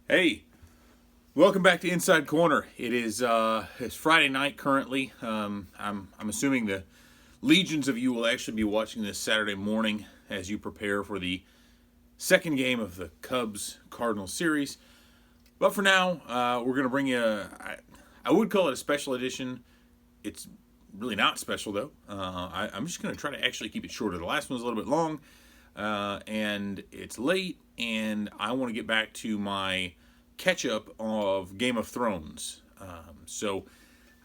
Hey, welcome back to Inside Corner. It's Friday night currently. I'm assuming the legions of you will actually be watching this Saturday morning as you prepare for the second game of the Cubs Cardinals series. But for now, we're going to bring you. I would call it a special edition. It's really not special though. I'm just going to try to actually keep it shorter. The last one was a little bit long, and it's late, and I want to get back to my catch-up of Game of Thrones. So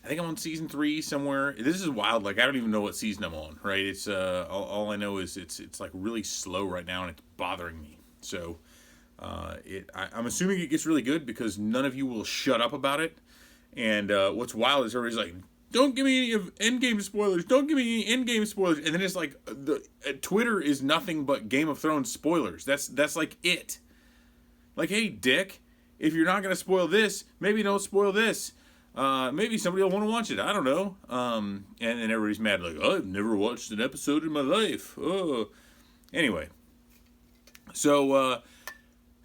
I think I'm on season 3 somewhere. This is wild. Like, I don't even know what season I'm on, right? It's all I know is it's like really slow right now, and it's bothering me. So I'm assuming it gets really good because none of you will shut up about it. And what's wild is everybody's like, don't give me any of Endgame spoilers. Don't give me any Endgame spoilers. And then it's like Twitter is nothing but Game of Thrones spoilers. That's like it. Like, hey, dick, if you're not going to spoil this, maybe don't spoil this. Maybe somebody will want to watch it. I don't know. And then everybody's mad, like, oh, I've never watched an episode in my life. Oh. Anyway. So what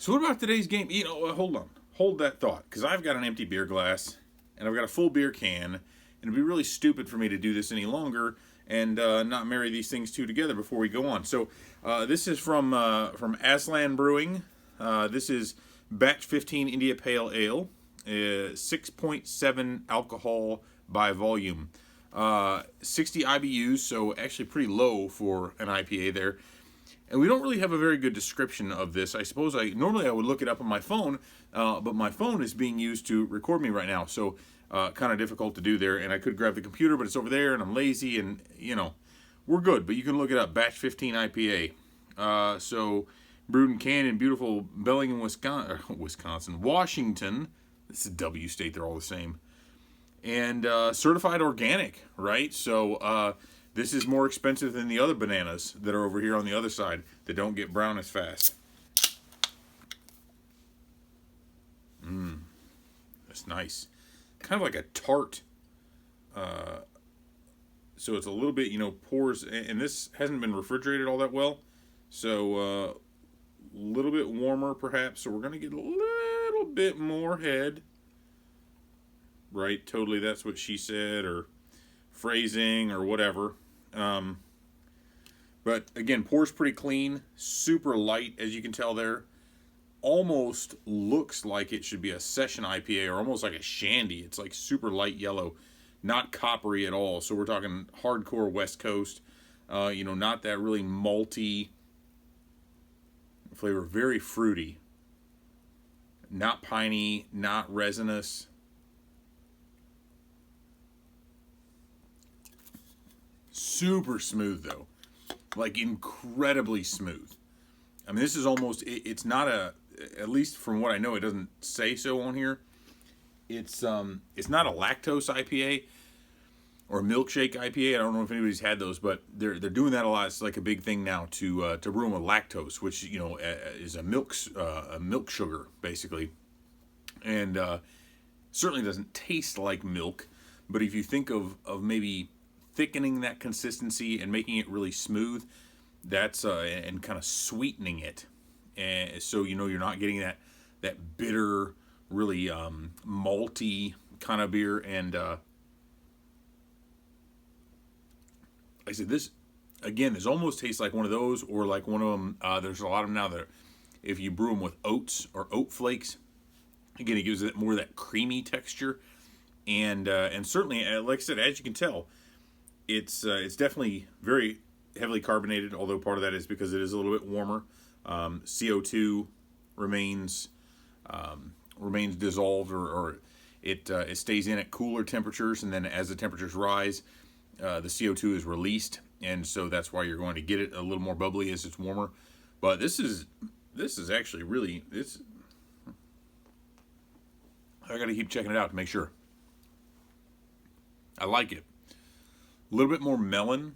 about today's game? Hold on. Hold that thought. Because I've got an empty beer glass, and I've got a full beer can, and it'd be really stupid for me to do this any longer and not marry these things two together before we go on. So this is from Aslan Brewing. This is Batch 15 India Pale Ale, 6.7 alcohol by volume, 60 IBUs, so actually pretty low for an IPA there. And we don't really have a very good description of this. I suppose normally I would look it up on my phone, but my phone is being used to record me right now, so kind of difficult to do there. And I could grab the computer, but it's over there, and I'm lazy, and we're good. But you can look it up, Batch 15 IPA. So brewed and canned in beautiful Bellingham, Washington. This is a W state, they're all the same. And certified organic, right? So this is more expensive than the other bananas that are over here on the other side that don't get brown as fast. That's nice. Kind of like a tart. So it's a little bit, pours, and this hasn't been refrigerated all that well. So a little bit warmer perhaps, so we're going to get a little bit more head. Right, totally, that's what she said, or phrasing, or whatever. But again, pours pretty clean, super light, as you can tell there. Almost looks like it should be a session IPA, or almost like a shandy. It's like super light yellow, not coppery at all. So we're talking hardcore West Coast, not that really malty flavor, very fruity, not piney, not resinous. Super smooth though, like incredibly smooth. I mean, this is almost, it's not at least from what I know, it doesn't say so on here. It's not a lactose IPA or a milkshake IPA. I don't know if anybody's had those, but they're doing that a lot. It's like a big thing now to brew them with lactose, which is a milk sugar basically, and certainly doesn't taste like milk. But if you think of maybe thickening that consistency and making it really smooth, that's and kind of sweetening it, and so you're not getting that bitter, really malty kind of beer. And like I said, this almost tastes like one of those, or like one of them. There's a lot of them now that if you brew them with oats or oat flakes, again, it gives it more of that creamy texture, and certainly, like I said, as you can tell, it's definitely very heavily carbonated, although part of that is because it is a little bit warmer. CO2 remains dissolved, or it stays in at cooler temperatures, and then as the temperatures rise, the CO2 is released, and so that's why you're going to get it a little more bubbly as it's warmer. But this is actually really, I got to keep checking it out to make sure. I like it. A little bit more melon.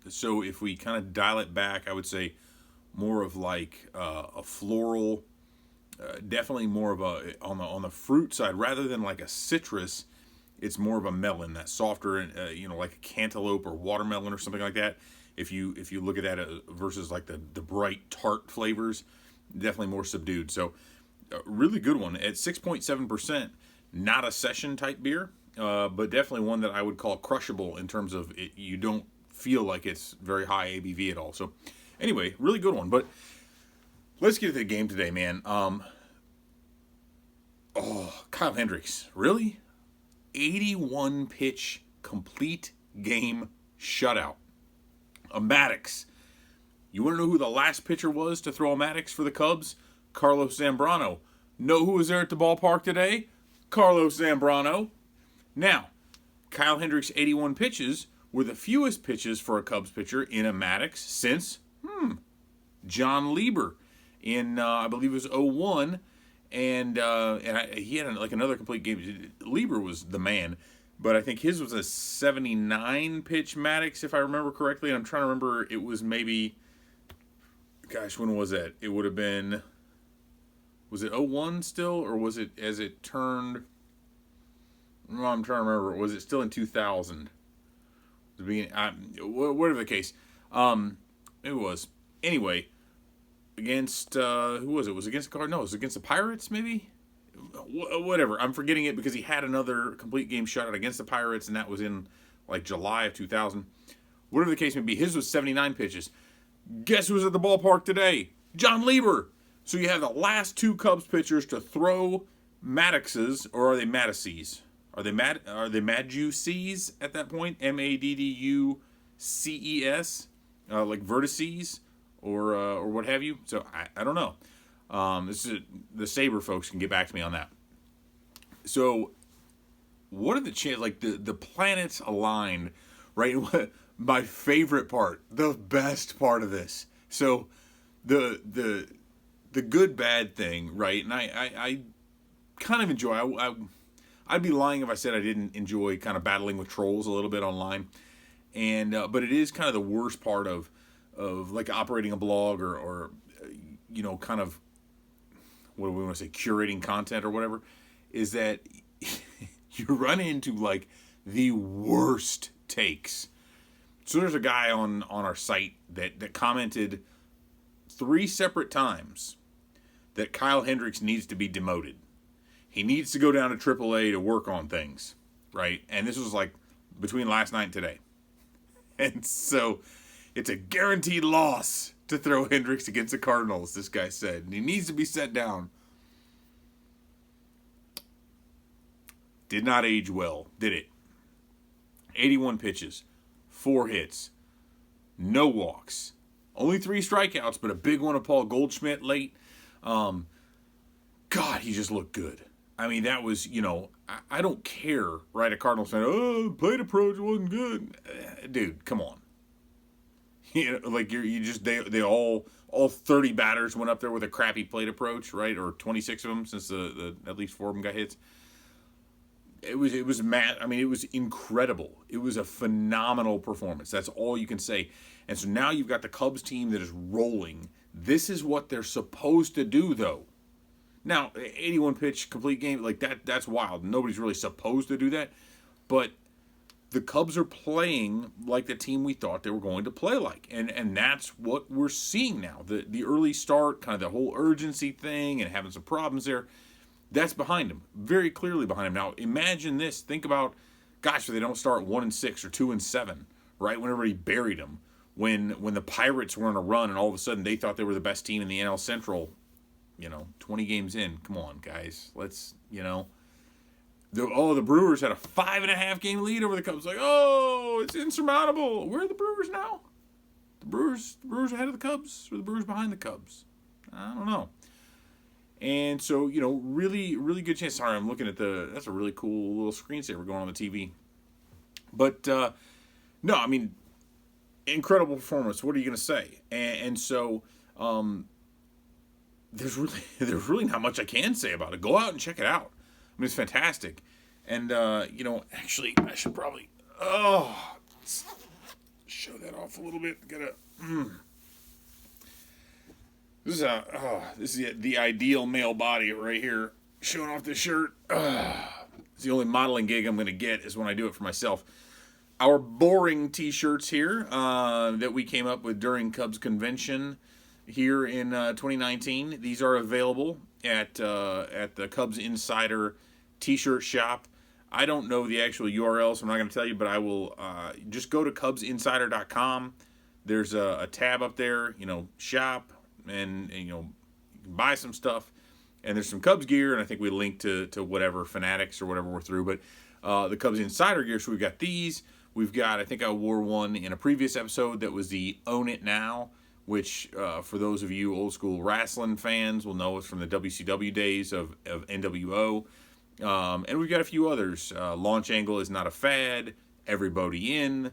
So if we kind of dial it back, I would say more of like a floral, definitely more of a on the fruit side rather than like a citrus. It's more of a melon, that softer, like a cantaloupe or watermelon or something like that. If you look at that versus like the bright tart flavors, definitely more subdued. So a really good one at 6.7%. Not a session type beer, but definitely one that I would call crushable in terms of it, you don't feel like it's very high ABV at all. So anyway, really good one. But let's get to the game today, man. Kyle Hendricks, really? 81 pitch complete game shutout. A Maddux. You want to know who the last pitcher was to throw a Maddux for the Cubs? Carlos Zambrano. Know who was there at the ballpark today? Carlos Zambrano. Now, Kyle Hendricks' 81 pitches were the fewest pitches for a Cubs pitcher in a Maddux since John Lieber in, I believe it was 01. And he had another complete game. Lieber was the man, but I think his was a 79 pitch Maddux, if I remember correctly. And I'm trying to remember, it was maybe, gosh, when was that? It would have been, was it 01 still, or was it as it turned? No, I'm trying to remember. Was it still in 2000? Whatever the case, it was. Anyway. Against, who was it? Was it against the Cardinals? No, it was against the Pirates, maybe? Whatever. I'm forgetting it because he had another complete game shutout against the Pirates, and that was in, like, July of 2000. Whatever the case may be, his was 79 pitches. Guess who was at the ballpark today? John Lieber. So you have the last two Cubs pitchers to throw Madduxes, or are they Madduces? Are they Madduces at that point? Madduces? Like vertices? Or what have you. So I don't know. The Sabre folks can get back to me on that. So what are the chances? Like the planets aligned, right? My favorite part, the best part of this. So the good bad thing, right? And I kind of enjoy. I'd be lying if I said I didn't enjoy kind of battling with trolls a little bit online. And but it is kind of the worst part of like operating a blog or kind of, what do we want to say, curating content or whatever, is that you run into like the worst takes. So there's a guy on our site that commented 3 separate times that Kyle Hendricks needs to be demoted. He needs to go down to AAA to work on things, right? And this was like between last night and today. And so it's a guaranteed loss to throw Hendricks against the Cardinals, this guy said. And he needs to be set down. Did not age well, did it? 81 pitches, 4 hits, no walks. Only 3 strikeouts, but a big one of Paul Goldschmidt late. God, he just looked good. I mean, that was, I don't care, right? A Cardinals fan, plate approach wasn't good. Dude, come on. Like they all 30 batters went up there with a crappy plate approach, right? Or 26 of them, since the at least 4 of them got hits. It was mad. I mean, it was incredible. It was a phenomenal performance. That's all you can say. And so now you've got the Cubs team that is rolling. This is what they're supposed to do, though. Now, 81 pitch complete game, like that's wild. Nobody's really supposed to do that, but the Cubs are playing like the team we thought they were going to play like. And that's what we're seeing now. The early start, kind of the whole urgency thing and having some problems there, that's behind them. Very clearly behind them. Now, imagine this. Think about, gosh, if they don't start 1-6 or 2-7, right? When everybody buried them. When the Pirates were on a run and all of a sudden they thought they were the best team in the NL Central, 20 games in. Come on, guys. Let's, the Brewers had a 5.5 game lead over the Cubs. Like, it's insurmountable. Where are the Brewers now? The Brewers ahead of the Cubs, or the Brewers behind the Cubs? I don't know. And so, really, really good chance. Sorry, I'm looking at that's a really cool little screensaver going on the TV. But, no, I mean, incredible performance. What are you going to say? And so, there's really not much I can say about it. Go out and check it out. I mean, it's fantastic. And, actually, I should probably, show that off a little bit. This is the ideal male body right here, showing off this shirt. It's the only modeling gig I'm going to get is when I do it for myself. Our boring t-shirts here that we came up with during Cubs convention here in 2019. These are available at the Cubs Insider T-shirt shop. I don't know the actual URL, so I'm not going to tell you, but I will just go to CubsInsider.com. There's a tab up there, shop, and you can buy some stuff. And there's some Cubs gear, and I think we linked to whatever Fanatics or whatever we're through. But the Cubs Insider gear, so we've got these. We've got, I think I wore one in a previous episode that was the Own It Now, which for those of you old school wrestling fans will know it's from the WCW days of NWO. And we've got a few others. Launch Angle is Not a Fad. Everybody In.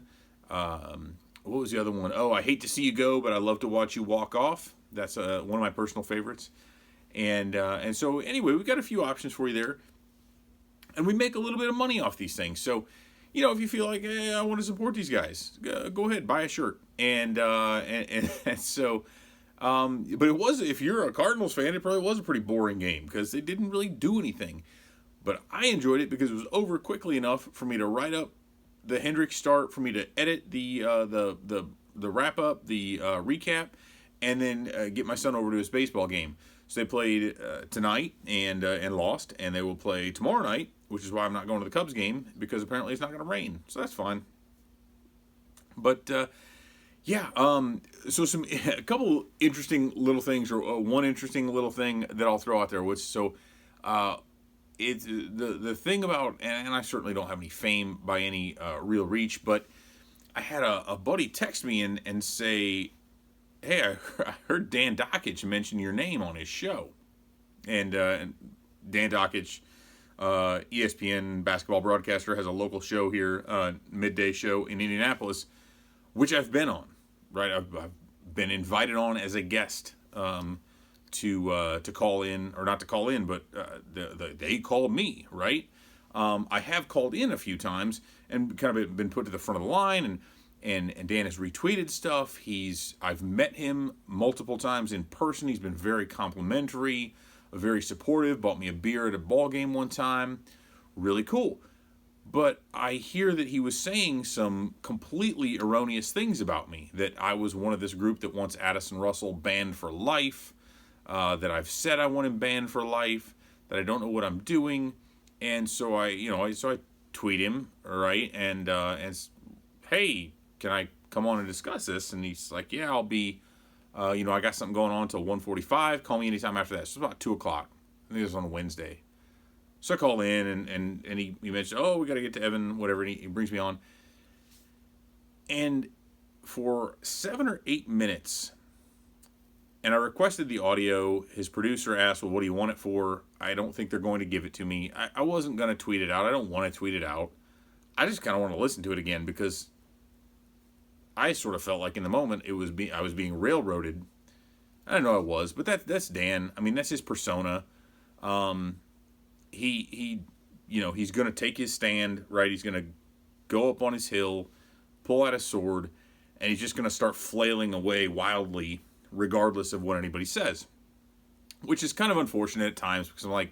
What was the other one? Oh, I Hate to See You Go, but I Love to Watch You Walk Off. That's one of my personal favorites. And so anyway, we've got a few options for you there. And we make a little bit of money off these things. So, if you feel like, hey, I want to support these guys, go ahead, buy a shirt. And so, but it was, if you're a Cardinals fan, it probably was a pretty boring game because they didn't really do anything. But I enjoyed it because it was over quickly enough for me to write up the Hendricks start, for me to edit the wrap up, the recap, and then get my son over to his baseball game. So they played tonight and lost, and they will play tomorrow night, which is why I'm not going to the Cubs game, because apparently it's not going to rain. So that's fine. But so a couple interesting little things, or one interesting little thing that I'll throw out there. It's the thing about, and I certainly don't have any fame by any real reach, but I had a buddy text me and say, hey, I heard Dan Dockich mention your name on his show. And Dan Dockich, ESPN basketball broadcaster, has a local show here, midday show in Indianapolis, which I've been on, right? I've been invited on as a guest to call in, or not to call in, but they called me, right? I have called in a few times and kind of been put to the front of the line, and Dan has retweeted stuff. I've met him multiple times in person. He's been very complimentary, very supportive, bought me a beer at a ball game one time. Really cool. But I hear that he was saying some completely erroneous things about me, that I was one of this group that wants Addison Russell banned for life, that I've said I want him banned for life, that I don't know what I'm doing. And so I tweet him, right? And hey, can I come on and discuss this? And he's like, yeah, I'll be, I got something going on until 1:45. Call me anytime after that. So it's about 2 o'clock. I think it was on a Wednesday. So I call in, and he mentioned, oh, we got to get to Evan, whatever, and he brings me on. And for 7 or 8 minutes, and I requested the audio. His producer asked, well, what do you want it for? I don't think they're going to give it to me. I wasn't going to tweet it out. I don't want to tweet it out. I just kind of want to listen to it again, because I sort of felt like in the moment I was being railroaded. I don't know I was, but that's Dan. I mean, that's his persona. He's going to take his stand, right? He's going to go up on his hill, pull out a sword, and he's just going to start flailing away wildly, regardless of what anybody says. Which is kind of unfortunate at times, because I'm like,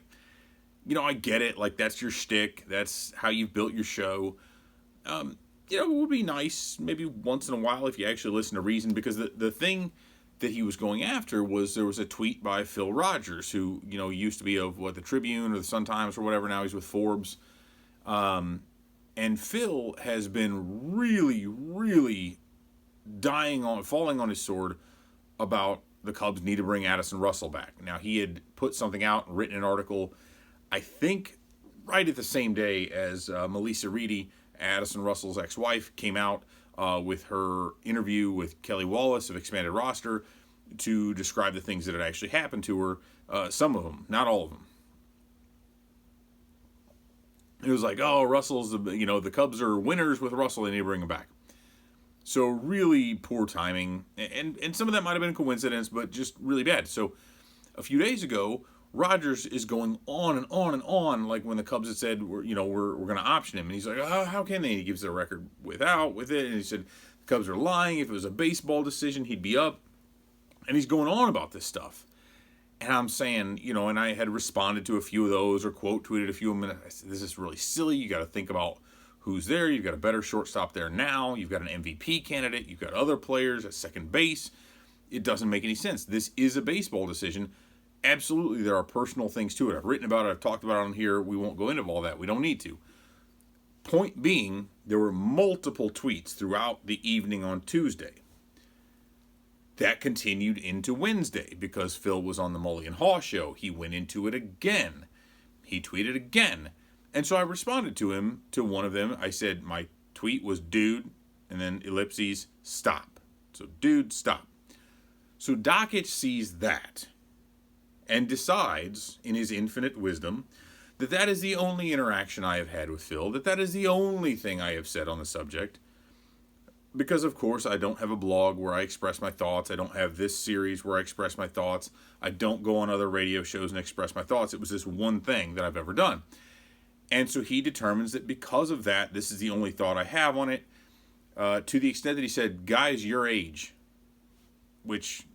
I get it. Like, that's your shtick. That's how you've built your show. It would be nice maybe once in a while if you actually listen to reason, because the thing that he was going after was, there was a tweet by Phil Rogers, who, used to be of the Tribune or the Sun-Times or whatever. Now he's with Forbes. And Phil has been really, really falling on his sword about the Cubs need to bring Addison Russell back. Now, he had put something out and written an article, I think, right at the same day as Melissa Reedy, Addison Russell's ex-wife, came out with her interview with Kelly Wallace of Expanded Roster to describe the things that had actually happened to her. Some of them, not all of them. It was like, oh, Russell's, the Cubs are winners with Russell, they need to bring him back. So really poor timing, and some of that might have been coincidence, but just really bad. So a few days ago, Rogers is going on and on and on, like when the Cubs had said, we're going to option him. And he's like, oh, how can they? And he gives the record with it. And he said, the Cubs are lying. If it was a baseball decision, he'd be up. And he's going on about this stuff. And I'm saying, and I had responded to a few of those, or quote tweeted a few of them. And I said, this is really silly. You got to think about who's there. You've got a better shortstop there now. You've got an MVP candidate. You've got other players at second base. It doesn't make any sense. This is a baseball decision. absolutely there are personal things to it. I've written about it. I've talked about it on here. We won't go into all that. We don't need to. Point being, there were multiple tweets throughout the evening on Tuesday. That continued into Wednesday because Phil was on the Mully and Haw show. He went into it again. He tweeted again. And so I responded to him, to one of them. I said, my tweet was dude, and then ellipses, stop. So dude, stop. So Dockich sees that and decides, in his infinite wisdom, that that is the only interaction I have had with Phil, that that is the only thing I have said on the subject. Because, of course, I don't have a blog where I express my thoughts. I don't have this series where I express my thoughts. I don't go on other radio shows and express my thoughts. It was this one thing that I've ever done. And so he determines that because of that, this is the only thought I have on it, to the extent that he said, guys your age, which,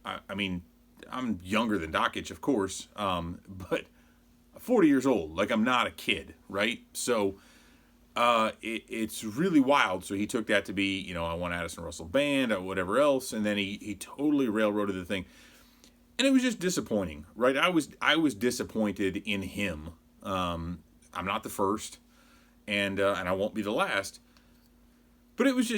I mean, I'm younger than Dockich, of course, but 40 years old. Like, I'm not a kid, right? So it's really wild. So he took that to be, you know, I want Addison Russell Band or whatever else, and then he totally railroaded the thing. And it was just disappointing, right? I was disappointed in him. I'm not the first, and I won't be the last. But it was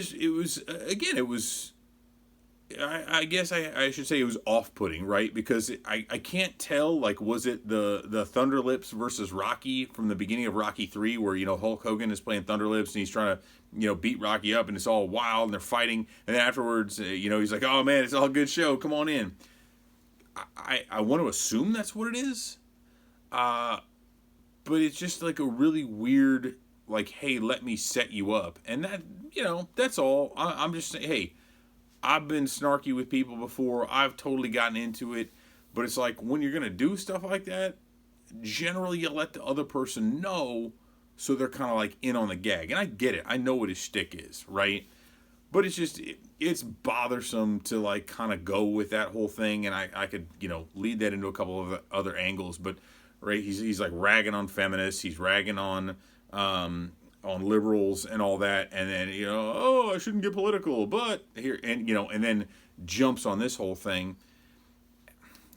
I guess I should say it was off-putting, right? Because I can't tell, like, was it the Thunderlips versus Rocky from the beginning of Rocky 3 where, you know, Hulk Hogan is playing Thunderlips and he's trying to, you know, beat Rocky up and it's all wild and they're fighting. And then afterwards, you know, he's like, oh, man, it's all a good show. Come on in. I want to assume that's what it is. But it's just like a really weird, like, hey, let me set you up. And that, you know, that's all. I'm just saying, hey, I've been snarky with people before. I've totally gotten into it. But it's like when you're going to do stuff like that, generally you let the other person know so they're kind of like in on the gag. And I get it. I know what his shtick is, right? But it's just, it's bothersome to like kind of go with that whole thing. And I could, you know, lead that into a couple of other angles. But, right, he's like ragging on feminists. He's ragging on liberals and all that, and then, you know, oh, I shouldn't get political, but here, and, you know, and then jumps on this whole thing.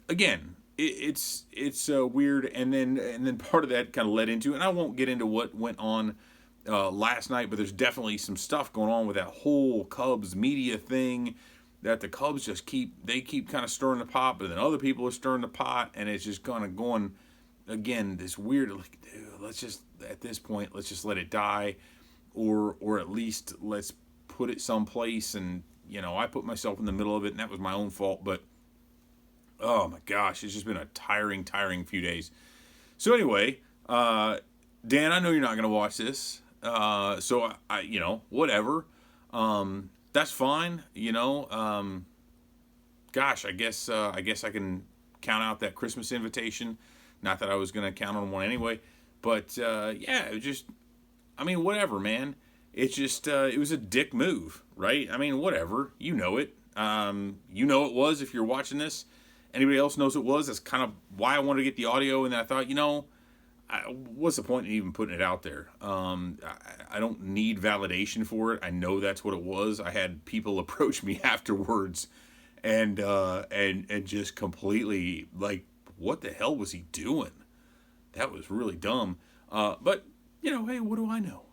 Again, it's weird, and then part of that kind of led into, and I won't get into what went on last night, but there's definitely some stuff going on with that whole Cubs media thing, that the Cubs just keep kind of stirring the pot, but then other people are stirring the pot, and it's just kind of going, again, this weird, like, dude, let's just, at this point, let's just let it die, or at least let's put it someplace. And, you know, I put myself in the middle of it, and that was my own fault, but, oh my gosh, it's just been a tiring few days. So anyway, Dan, I know you're not going to watch this, so I, you know, whatever, that's fine, you know, gosh, I guess I can count out that Christmas invitation. Not that I was going to count on one anyway. But, yeah, it was just, I mean, whatever, man. It's just, it was a dick move, right? I mean, whatever. You know it. You know it was if you're watching this. Anybody else knows it was. That's kind of why I wanted to get the audio. And then I thought, you know, what's the point in even putting it out there? I don't need validation for it. I know that's what it was. I had people approach me afterwards and just completely, like, what the hell was he doing? That was really dumb. But, you know, hey, what do I know?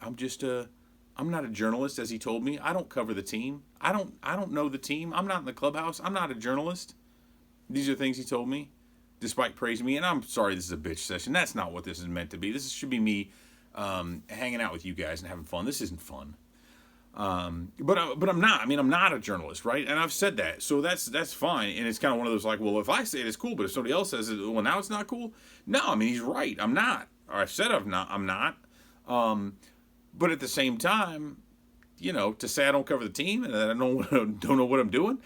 I'm just I'm not a journalist, as he told me. I don't cover the team. I don't know the team. I'm not in the clubhouse. I'm not a journalist. These are things he told me, despite praising me. And I'm sorry this is a bitch session. That's not what this is meant to be. This should be me hanging out with you guys and having fun. This isn't fun. But I'm not. I mean, I'm not a journalist, right? And I've said that, so that's fine. And it's kind of one of those like, well, if I say it, it's cool, but if somebody else says it, well, now it's not cool. No, I mean, he's right. I'm not. Or I've said I'm not. But at the same time, you know, to say I don't cover the team and that I don't know what I'm doing,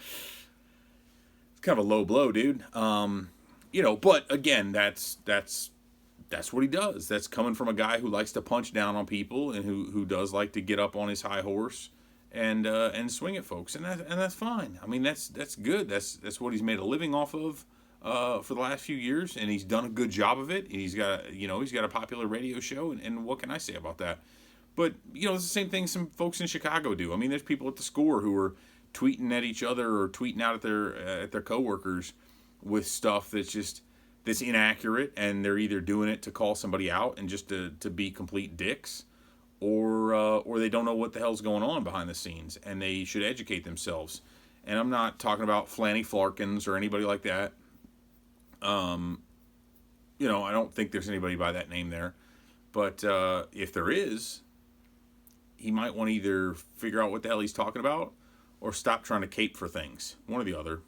it's kind of a low blow, dude. You know, but again, that's what he does. That's coming from a guy who likes to punch down on people and who does like to get up on his high horse and swing at folks, and that's fine. I mean, that's good. That's what he's made a living off of for the last few years, and he's done a good job of it. And he's got a popular radio show, and what can I say about that? But, you know, it's the same thing some folks in Chicago do. I mean, there's people at the Score who are tweeting at each other or tweeting out at their coworkers with stuff that's inaccurate, and they're either doing it to call somebody out and just to be complete dicks, or they don't know what the hell's going on behind the scenes, and they should educate themselves. And I'm not talking about Flanny Flarkins or anybody like that. I don't think there's anybody by that name there. But if there is, he might want to either figure out what the hell he's talking about or stop trying to cape for things. One or the other.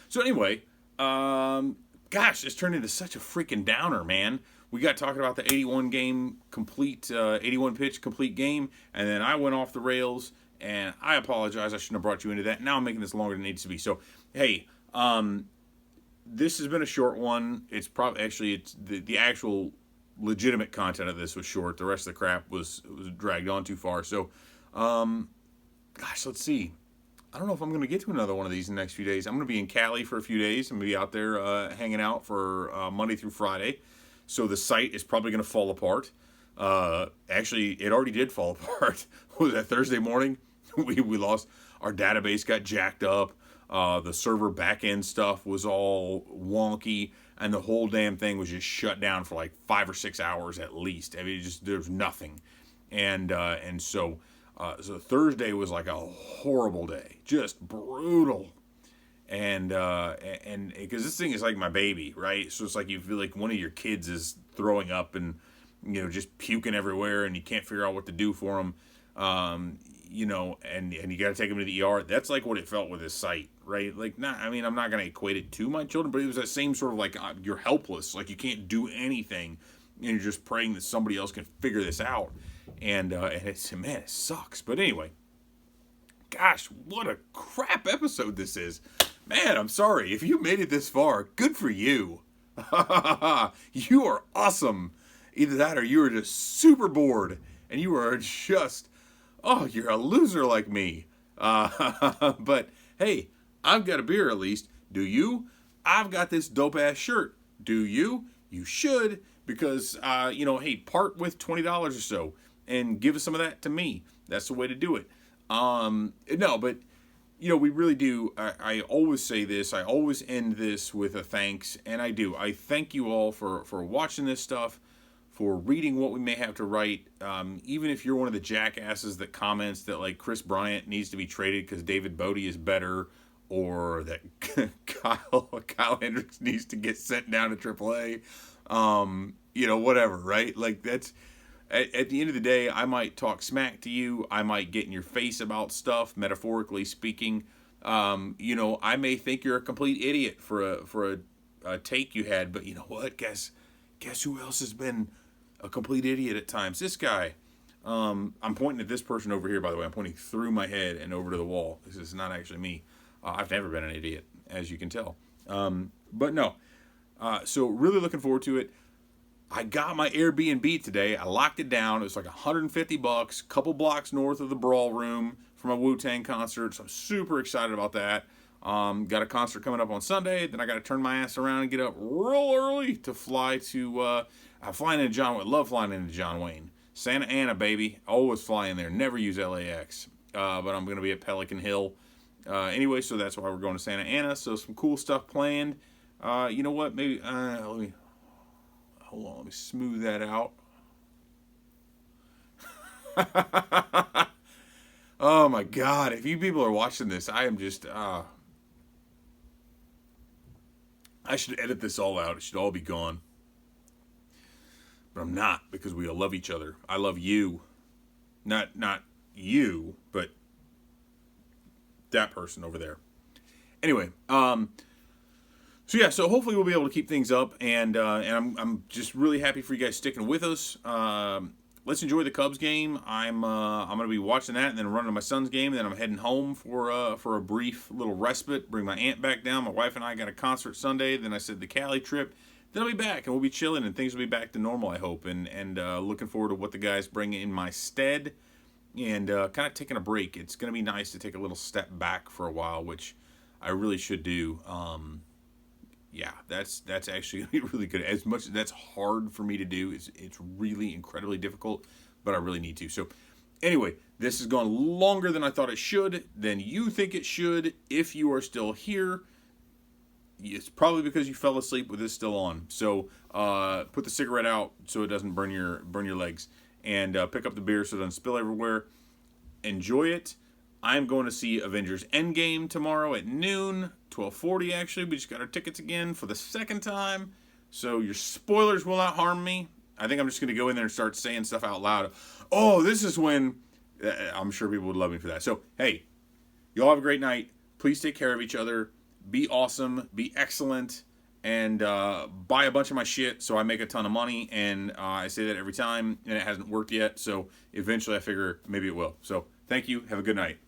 So anyway, gosh, it's turned into such a freaking downer, man. We got talking about the 81 pitch complete game, and then I went off the rails, and I apologize. I shouldn't have brought you into that. Now I'm making this longer than it needs to be. So, hey, this has been a short one. It's probably it's the actual legitimate content of this was short. The rest of the crap was dragged on too far. So, gosh, let's see. I don't know if I'm going to get to another one of these in the next few days. I'm going to be in Cali for a few days. I'm going to be out there hanging out for Monday through Friday. So the site is probably going to fall apart. Actually, it already did fall apart. Was that Thursday morning? We lost. Our database got jacked up. The server back-end stuff was all wonky. And the whole damn thing was just shut down for like 5 or 6 hours at least. I mean, there's nothing. And so Thursday was like a horrible day, just brutal. And because this thing is like my baby, right? So it's like you feel like one of your kids is throwing up and, just puking everywhere, and you can't figure out what to do for them. And you got to take them to the ER. That's like what it felt with this site, right? Like, I'm not going to equate it to my children, but it was that same sort of like, you're helpless, like you can't do anything, and you're just praying that somebody else can figure this out. And it sucks. But anyway, gosh, what a crap episode this is. Man, I'm sorry. If you made it this far, good for you. You are awesome. Either that or you are just super bored, and you are just, you're a loser like me. But hey, I've got a beer at least. Do you? I've got this dope-ass shirt. Do you? You should, because, hey, part with $20 or so and give some of that to me. That's the way to do it. No, but, we really do. I always say this. I always end this with a thanks, and I do. I thank you all for watching this stuff, for reading what we may have to write. Even if you're one of the jackasses that comments that, like, Chris Bryant needs to be traded because David Bodie is better, or that Kyle Hendricks needs to get sent down to AAA, whatever, right? Like, that's... At the end of the day, I might talk smack to you. I might get in your face about stuff, metaphorically speaking. I may think you're a complete idiot for a take you had, but you know what? Guess who else has been a complete idiot at times? This guy. I'm pointing at this person over here, by the way. I'm pointing through my head and over to the wall. This is not actually me. I've never been an idiot, as you can tell. But no. So really looking forward to it. I got my Airbnb today. I locked it down. It was like $150, couple blocks north of the Brawl Room for my Wu-Tang concert. So I'm super excited about that. Got a concert coming up on Sunday. Then I got to turn my ass around and get up real early to fly to... I'm flying into John Wayne. Love flying into John Wayne. Santa Ana, baby. Always fly in there. Never use LAX. But I'm going to be at Pelican Hill. Anyway, so that's why we're going to Santa Ana. So some cool stuff planned. You know what? Maybe... Hold on, let me smooth that out. Oh my God, if you people are watching this, I am just, I should edit this all out. It should all be gone. But I'm not, because we all love each other. I love you. Not you, but that person over there. Anyway, so yeah, so hopefully we'll be able to keep things up, and I'm just really happy for you guys sticking with us. Let's enjoy the Cubs game. I'm gonna be watching that, and then running to my son's game, and then I'm heading home for a brief little respite. Bring my aunt back down. My wife and I got a concert Sunday. Then I said the Cali trip. Then I'll be back, and we'll be chilling, and things will be back to normal, I hope. And looking forward to what the guys bring in my stead, and kind of taking a break. It's gonna be nice to take a little step back for a while, which I really should do. Yeah, that's actually going to be really good. As much as that's hard for me to do, it's really incredibly difficult, but I really need to. So anyway, this has gone longer than I thought it should, than you think it should. If you are still here, it's probably because you fell asleep with this still on. So put the cigarette out so it doesn't burn your legs, and pick up the beer so it doesn't spill everywhere. Enjoy it. I'm going to see Avengers Endgame tomorrow at noon, 12:40 actually. We just got our tickets again for the second time. So your spoilers will not harm me. I think I'm just going to go in there and start saying stuff out loud. Oh, this is when... I'm sure people would love me for that. So, hey, y'all have a great night. Please take care of each other. Be awesome. Be excellent. And buy a bunch of my shit so I make a ton of money. And I say that every time, and it hasn't worked yet. So eventually I figure maybe it will. So thank you. Have a good night.